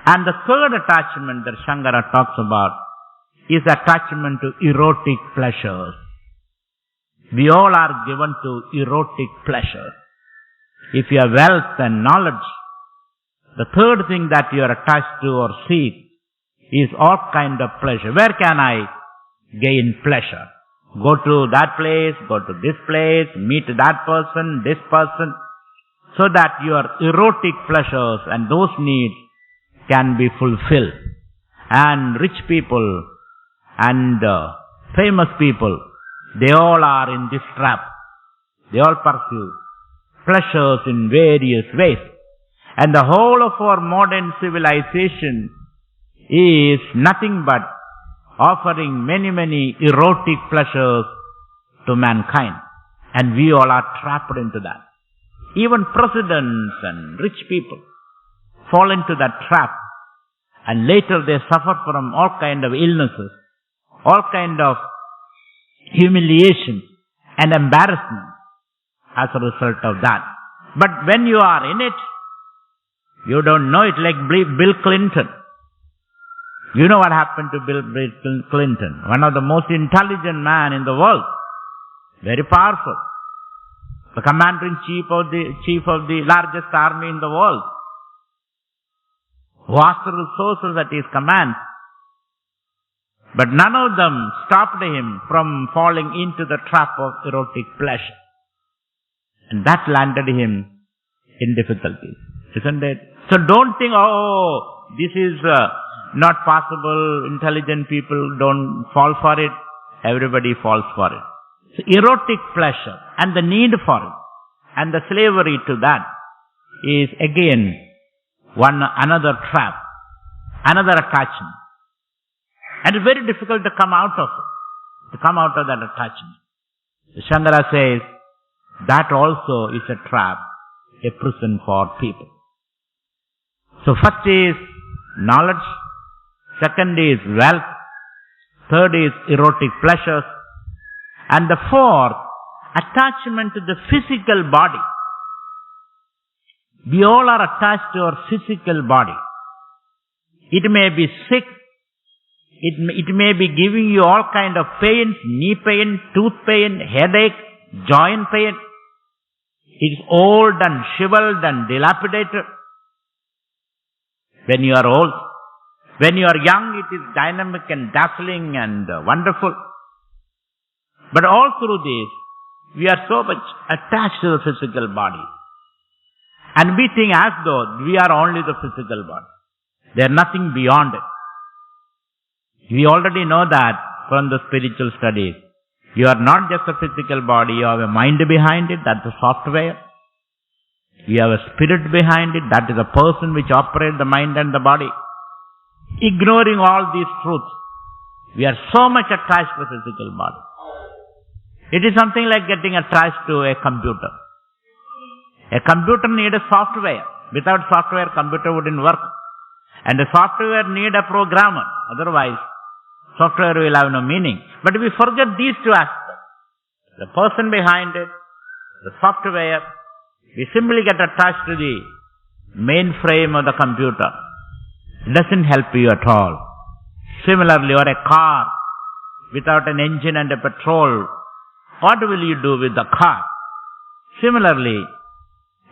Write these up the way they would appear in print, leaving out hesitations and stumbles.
And the third attachment that Shankara talks about is attachment to erotic pleasures. We all are given to erotic pleasure. If you have wealth and knowledge, the third thing that you are attached to or seek is all kind of pleasure. Where can I gain pleasure? Go to that place, go to this place, meet that person, this person, so that your erotic pleasures and those needs can be fulfilled. And rich people and famous people, they all are in this trap. They all pursue pleasures in various ways. And the whole of our modern civilization is nothing but offering many, many erotic pleasures to mankind. And we all are trapped into that. Even presidents and rich people fall into that trap. And later they suffer from all kind of illnesses, all kind of humiliation and embarrassment as a result of that. But when you are in it, you don't know it, like Bill Clinton. You know what happened to Bill Clinton, one of the most intelligent men in the world, very powerful, the commander-in-chief of the largest army in the world, vast resources at his command. But none of them stopped him from falling into the trap of erotic pleasure. And that landed him in difficulties, isn't it? So don't think, oh, this is not possible, intelligent people don't fall for it, everybody falls for it. So erotic pleasure and the need for it and the slavery to that is again another trap, another attachment. And it's very difficult to come out of it, to come out of that attachment. Shankara says that also is a trap, a prison for people. So first is knowledge, second is wealth, third is erotic pleasures, and the fourth, attachment to the physical body. We all are attached to our physical body. It may be sick, it may be giving you all kind of pains, knee pain, tooth pain, headache, joint pain. It is old and shriveled and dilapidated. When you are old, when you are young, it is dynamic and dazzling and wonderful. But all through this, we are so much attached to the physical body. And we think as though we are only the physical body. There is nothing beyond it. We already know that from the spiritual studies. You are not just a physical body, you have a mind behind it, that's the software. You have a spirit behind it, that is a person which operates the mind and the body. Ignoring all these truths, we are so much attached to the physical body. It is something like getting attached to a computer. A computer needs a software. Without software, computer wouldn't work. And the software needs a programmer. Otherwise, software will have no meaning. But we forget these two aspects. The person behind it, the software. We simply get attached to the mainframe of the computer. It doesn't help you at all. Similarly, or a car without an engine and a petrol, what will you do with the car? Similarly,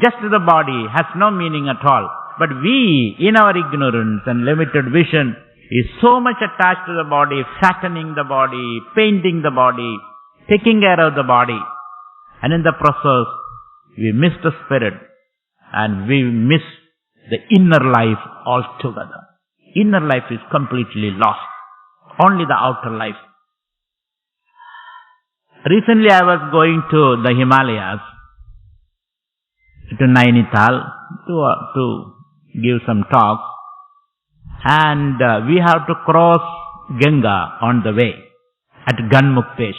just the body has no meaning at all. But we, in our ignorance and limited vision, is so much attached to the body, fattening the body, painting the body, taking care of the body. And in the process, we miss the spirit and we miss the inner life altogether. Inner life is completely lost. Only the outer life. Recently I was going to the Himalayas, to Nainital, to give some talks. And we have to cross Ganga on the way at Ganmukteshwar.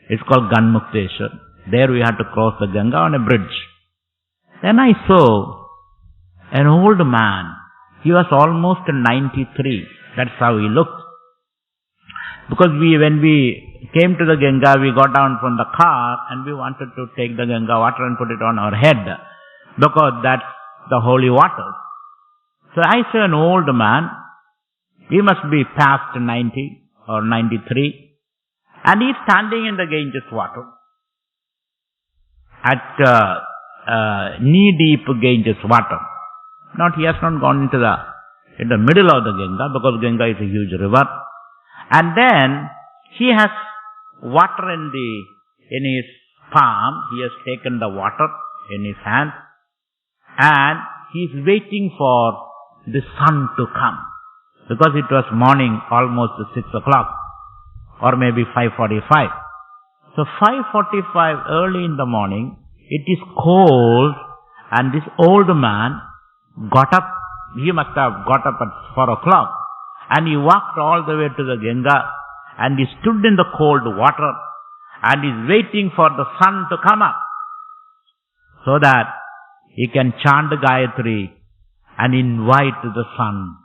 It's called Ganmukteshwar. There we have to cross the Ganga on a bridge. Then I saw an old man. He was almost 93. That's how he looked. Because when we came to the Ganga, we got down from the car and we wanted to take the Ganga water and put it on our head. Because that's the holy water. So I saw an old man. He must be past 90 or 93. And he's standing in the Ganges water. At knee-deep Ganges water. He has not gone into the middle of the Ganga, because Ganga is a huge river. And then he has water in his palm. He has taken the water in his hand. And he is waiting for the sun to come. Because it was morning, almost 6 o'clock. Or maybe 5:45. So 5:45 early in the morning, it is cold, and this old man got up. He must have got up at 4 o'clock, and he walked all the way to the Ganga, and he stood in the cold water, and is waiting for the sun to come up, so that he can chant Gayatri and invite the sun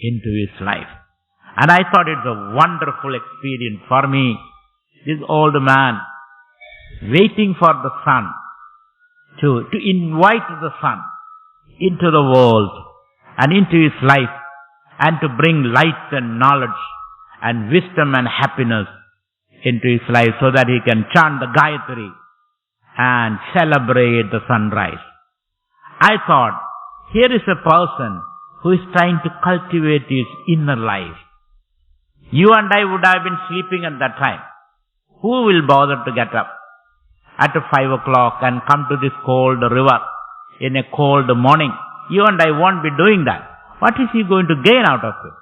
into his life. And I thought it's a wonderful experience for me. This old man waiting for the sun, to invite the sun into the world and into his life, and to bring light and knowledge and wisdom and happiness into his life, so that he can chant the Gayatri and celebrate the sunrise. I thought, here is a person who is trying to cultivate his inner life. You and I would have been sleeping at that time. Who will bother to get up at 5 o'clock and come to this cold river in a cold morning? You and I won't be doing that. What is he going to gain out of it?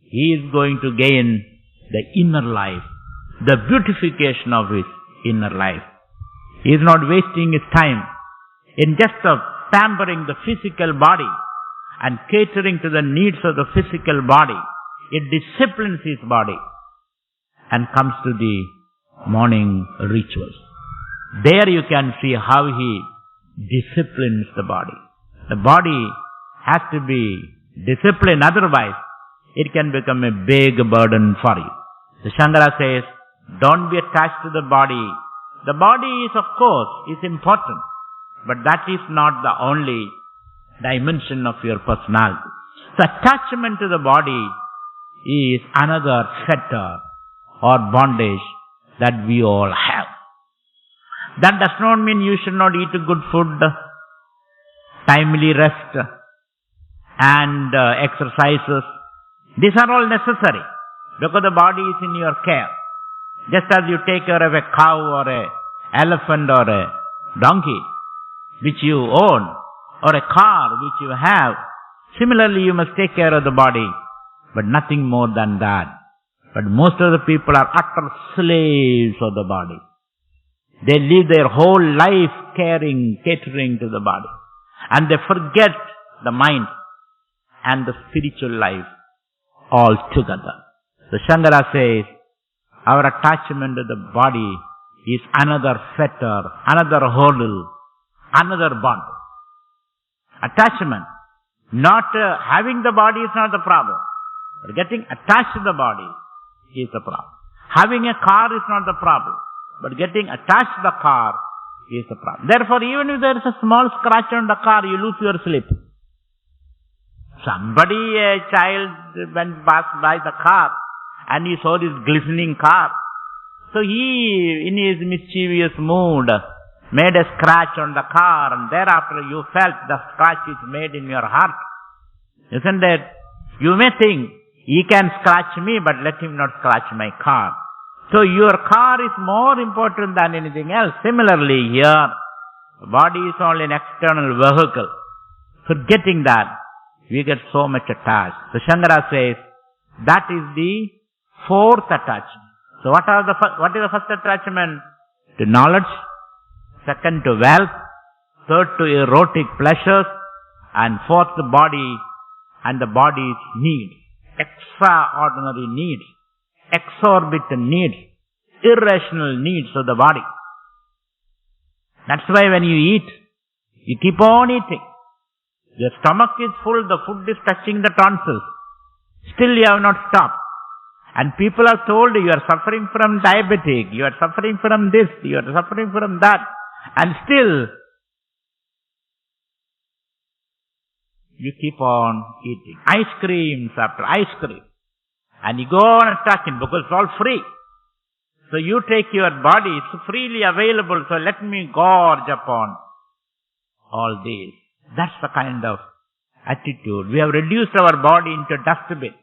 He is going to gain the inner life, the beautification of his inner life. He is not wasting his time in just pampering the physical body and catering to the needs of the physical body. It disciplines his body and comes to the morning rituals. There you can see how he disciplines the body. The body has to be disciplined, otherwise it can become a big burden for you. The Shankara says, don't be attached to the body. The body is, of course, is important, but that is not the only dimension of your personality. So attachment to the body is another fetter or bondage that we all have. That does not mean you should not eat good food, timely rest, and exercises. These are all necessary, because the body is in your care. Just as you take care of a cow or an elephant or a donkey which you own, or a car which you have, similarly you must take care of the body, but nothing more than that. But most of the people are utter slaves of the body. They live their whole life catering to the body. And they forget the mind and the spiritual life altogether. So Shankara says, our attachment to the body is another fetter, another hurdle, another bond. Attachment. Not having the body is not the problem. But getting attached to the body is the problem. Having a car is not the problem, but getting attached to the car is the problem. Therefore, even if there is a small scratch on the car, you lose your sleep. A child went past by the car and he saw this glistening car. So he, in his mischievous mood, made a scratch on the car, and thereafter you felt the scratch is made in your heart. Isn't it? You may think, he can scratch me, but let him not scratch my car. So your car is more important than anything else. Similarly here, the body is only an external vehicle. Forgetting that, we get so much attached. So Shankara says, that is the fourth attachment. So what is the first attachment? To knowledge. Second, to wealth. Third, to erotic pleasures. And fourth, the body and the body's needs. Extraordinary needs. Exorbitant needs. Irrational needs of the body. That's why when you eat, you keep on eating. Your stomach is full, the food is touching the tonsils. Still you have not stopped. And people are told you are suffering from diabetic, you are suffering from this, you are suffering from that. And still, you keep on eating. Ice creams after ice cream. And you go on attacking because it's all free. So you take your body, it's freely available, so let me gorge upon all these. That's the kind of attitude. We have reduced our body into a dustbin.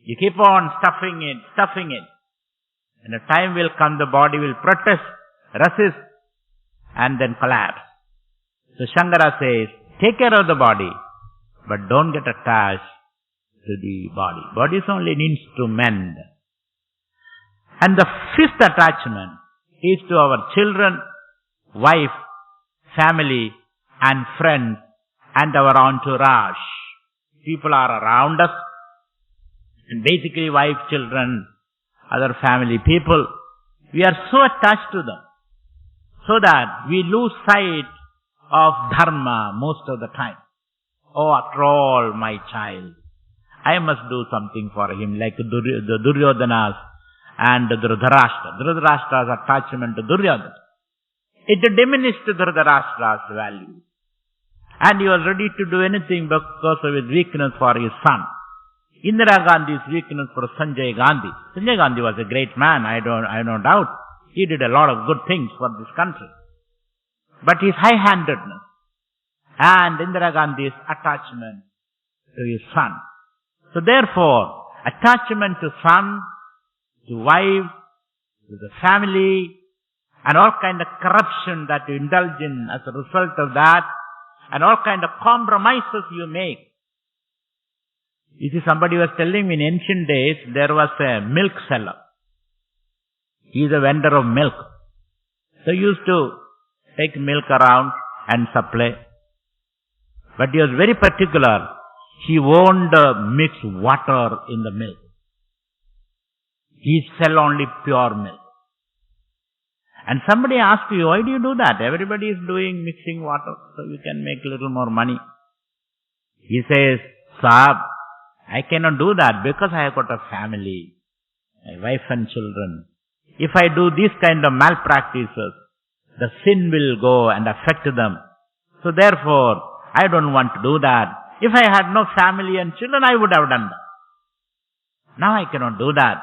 You keep on stuffing it. And a time will come, the body will protest, resist, and then collapse. So Shankara says, take care of the body, but don't get attached to the body. Body is only an instrument. And the fifth attachment is to our children, wife, family, and friends, and our entourage. People are around us, and basically wife, children, other family people. We are so attached to them, so that we lose sight of dharma most of the time. Oh, after all, my child, I must do something for him, like the Duryodhanas and the Dhritarashtra. Dhritarashtra's attachment to Duryodhana. It diminished Dhritarashtra's value. And he was ready to do anything because of his weakness for his son. Indira Gandhi's weakness for Sanjay Gandhi. Sanjay Gandhi was a great man, I have no doubt. He did a lot of good things for this country. But his high-handedness and Indira Gandhi's attachment to his son. So therefore, attachment to son, to wife, to the family, and all kind of corruption that you indulge in as a result of that, and all kind of compromises you make. You see, somebody was telling me in ancient days, there was a milk seller. He is a vendor of milk. So he used to take milk around and supply. But he was very particular. He won't mix water in the milk. He sell only pure milk. And somebody asked you, why do you do that? Everybody is doing mixing water, so you can make a little more money. He says, Saab, I cannot do that because I have got a family, my wife and children. If I do these kind of malpractices, the sin will go and affect them. So therefore, I don't want to do that. If I had no family and children, I would have done that. Now I cannot do that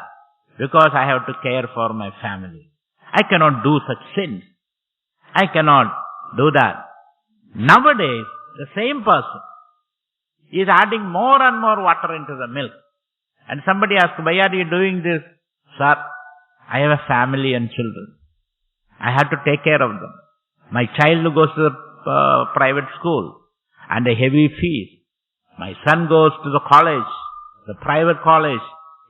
because I have to care for my family. I cannot do such sins. I cannot do that. Nowadays, the same person is adding more and more water into the milk. And somebody asks, why are you doing this? Sir, I have a family and children. I have to take care of them. My child goes to the private school and a heavy fees. My son goes to the college, the private college,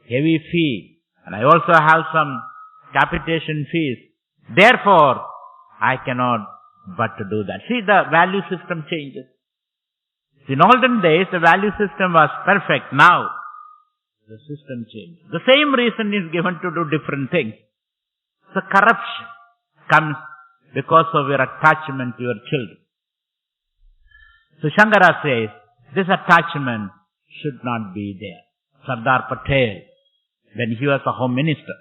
heavy fee. And I also have some capitation fees. Therefore, I cannot but to do that. See, the value system changes. In olden days, the value system was perfect. Now, the system changed. The same reason is given to do different things. So corruption comes because of your attachment to your children. So Shankara says, this attachment should not be there. Sardar Patel, when he was a home minister,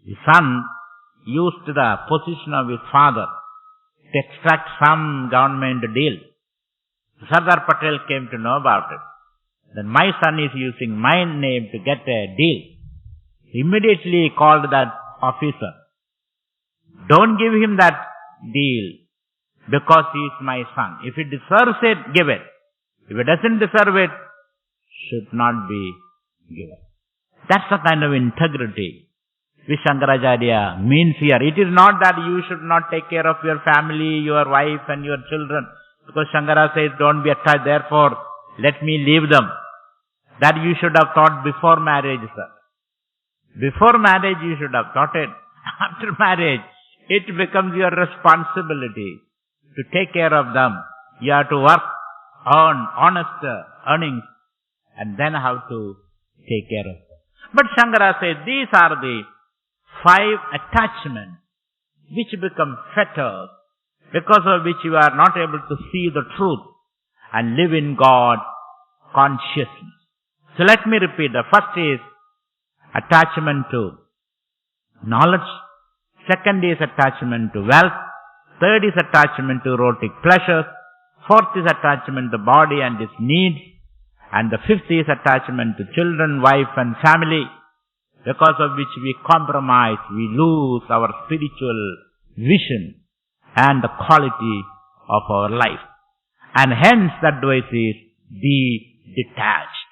his son used the position of his father to extract some government deal. Sardar Patel came to know about it. Then my son is using my name to get a deal. He immediately called that officer. Don't give him that deal because he is my son. If he deserves it, give it. If he doesn't deserve it, should not be given. That's the kind of integrity which Shankaracharya means here. It is not that you should not take care of your family, your wife and your children. Because Shankara says, don't be attached, therefore, let me leave them. That you should have thought before marriage, sir. Before marriage, you should have thought it. After marriage, it becomes your responsibility to take care of them. You have to work, earn honest earnings, and then have to take care of them. But Shankara says, these are the 5 attachments which become fetters, because of which you are not able to see the truth and live in God consciousness. So let me repeat. The first is attachment to knowledge. Second is attachment to wealth. Third is attachment to erotic pleasures. Fourth is attachment to body and its needs. And the fifth is attachment to children, wife and family, because of which we compromise, we lose our spiritual vision and the quality of our life. And hence the advice is, be detached.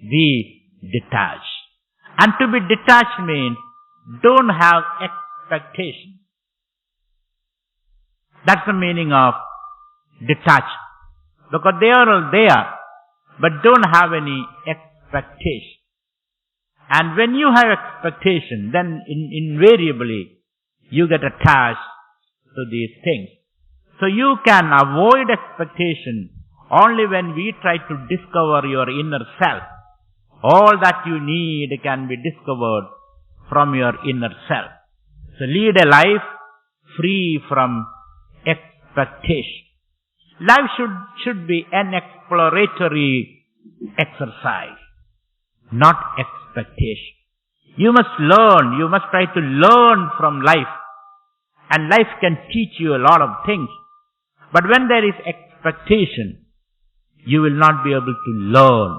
Be detached. And to be detached means, don't have expectation. That's the meaning of detached. Because they are all there, but don't have any expectation. And when you have expectation, then invariably you get attached to these things. So you can avoid expectation only when we try to discover your inner self. All that you need can be discovered from your inner self. So lead a life free from expectation. Life should be an exploratory exercise, not expectation. You must learn, you must try to learn from life. And life can teach you a lot of things. But when there is expectation, you will not be able to learn.